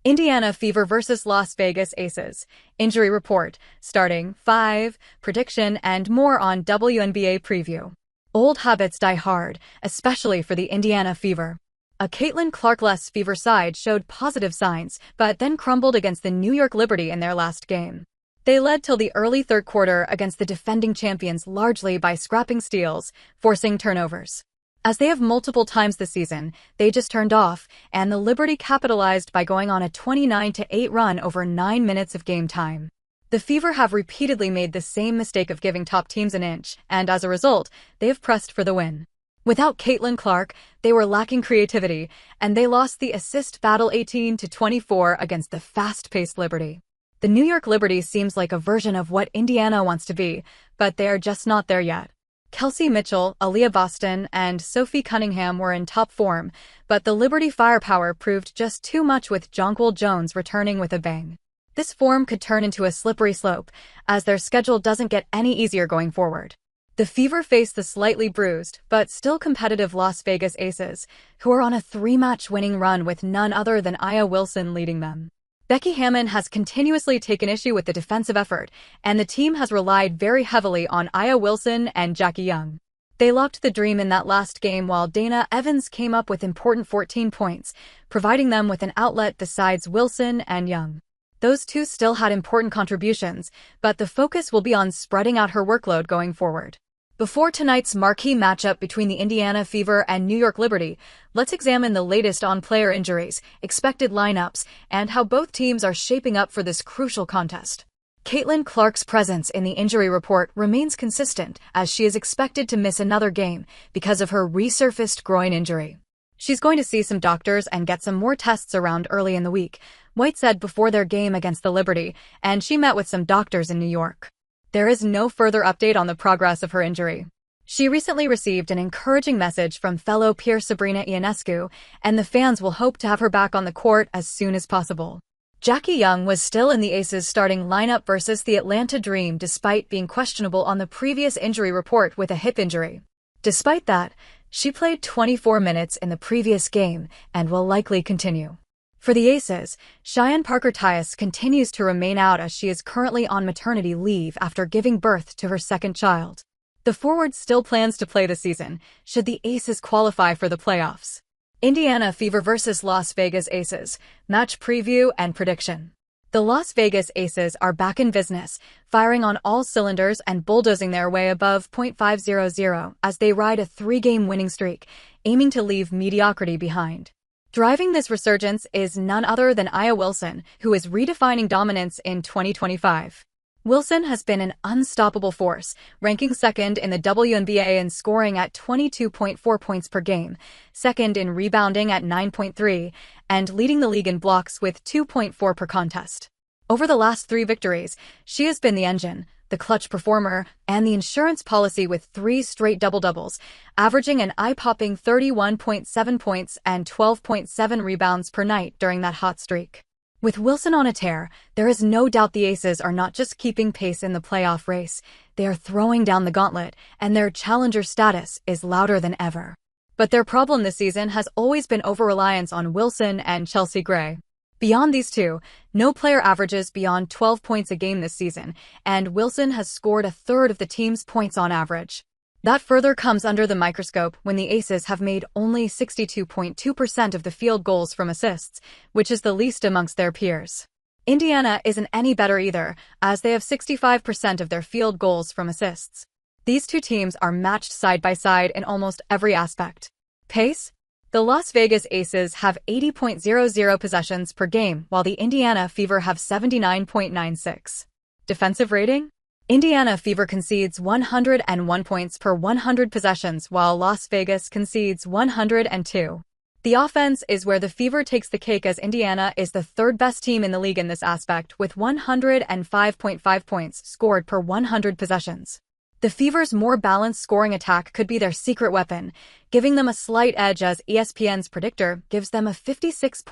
Indiana Fever vs. Las Vegas Aces. Injury report, starting 5, prediction, and more on WNBA preview. Old habits die hard, especially for the Indiana Fever. A Caitlin Clark-less Fever side showed positive signs, but then crumbled against the New York Liberty in their last game. They led till the early third quarter against the defending champions largely by scrapping steals, forcing turnovers. As they have multiple times this season, they just turned off, and the Liberty capitalized by going on a 29-8 run over 9 minutes of game time. The Fever have repeatedly made the same mistake of giving top teams an inch, and as a result, they have pressed for the win. Without Caitlin Clark, they were lacking creativity, and they lost the assist battle 18-24 against the fast-paced Liberty. The New York Liberty seems like a version of what Indiana wants to be, but they are just not there yet. Kelsey Mitchell, Aaliyah Boston, and Sophie Cunningham were in top form, but the Liberty firepower proved just too much with Jonquil Jones returning with a bang. This form could turn into a slippery slope, as their schedule doesn't get any easier going forward. The Fever face the slightly bruised, but still competitive Las Vegas Aces, who are on a 3-match winning run with none other than Aya Wilson leading them. Becky Hammon has continuously taken issue with the defensive effort, and the team has relied very heavily on Aya Wilson and Jackie Young. They locked the dream in that last game while Dana Evans came up with important 14 points, providing them with an outlet besides Wilson and Young. Those two still had important contributions, but the focus will be on spreading out her workload going forward. Before tonight's marquee matchup between the Indiana Fever and New York Liberty, let's examine the latest on player injuries, expected lineups, and how both teams are shaping up for this crucial contest. Caitlin Clark's presence in the injury report remains consistent, as she is expected to miss another game because of her resurfaced groin injury. She's going to see some doctors and get some more tests around early in the week, White said before their game against the Liberty, and she met with some doctors in New York. There is no further update on the progress of her injury. She recently received an encouraging message from fellow peer Sabrina Ionescu, and the fans will hope to have her back on the court as soon as possible. Jackie Young was still in the Aces starting lineup versus the Atlanta Dream despite being questionable on the previous injury report with a hip injury. Despite that, she played 24 minutes in the previous game and will likely continue. For the Aces, Cheyenne Parker-Tyus continues to remain out as she is currently on maternity leave after giving birth to her second child. The forward still plans to play the season, should the Aces qualify for the playoffs. Indiana Fever vs. Las Vegas Aces, match preview and prediction. The Las Vegas Aces are back in business, firing on all cylinders and bulldozing their way above .500 as they ride a 3-game winning streak, aiming to leave mediocrity behind. Driving this resurgence is none other than Aya Wilson, who is redefining dominance in 2025. Wilson has been an unstoppable force, ranking second in the WNBA in scoring at 22.4 points per game, second in rebounding at 9.3, and leading the league in blocks with 2.4 per contest. Over the last 3 victories, she has been the engine, the clutch performer, and the insurance policy with 3 straight double-doubles, averaging an eye-popping 31.7 points and 12.7 rebounds per night during that hot streak. With Wilson on a tear, there is no doubt the Aces are not just keeping pace in the playoff race, they are throwing down the gauntlet, and their challenger status is louder than ever. But their problem this season has always been over-reliance on Wilson and Chelsea Gray. Beyond these two, no player averages beyond 12 points a game this season, and Wilson has scored a third of the team's points on average. That further comes under the microscope when the Aces have made only 62.2% of the field goals from assists, which is the least amongst their peers. Indiana isn't any better either, as they have 65% of their field goals from assists. These two teams are matched side by side in almost every aspect. Pace? The Las Vegas Aces have 80.00 possessions per game, while the Indiana Fever have 79.96. Defensive rating? Indiana Fever concedes 101 points per 100 possessions, while Las Vegas concedes 102. The offense is where the Fever takes the cake, as Indiana is the third best team in the league in this aspect with 105.5 points scored per 100 possessions. The Fever's more balanced scoring attack could be their secret weapon, giving them a slight edge as ESPN's predictor gives them a 56.0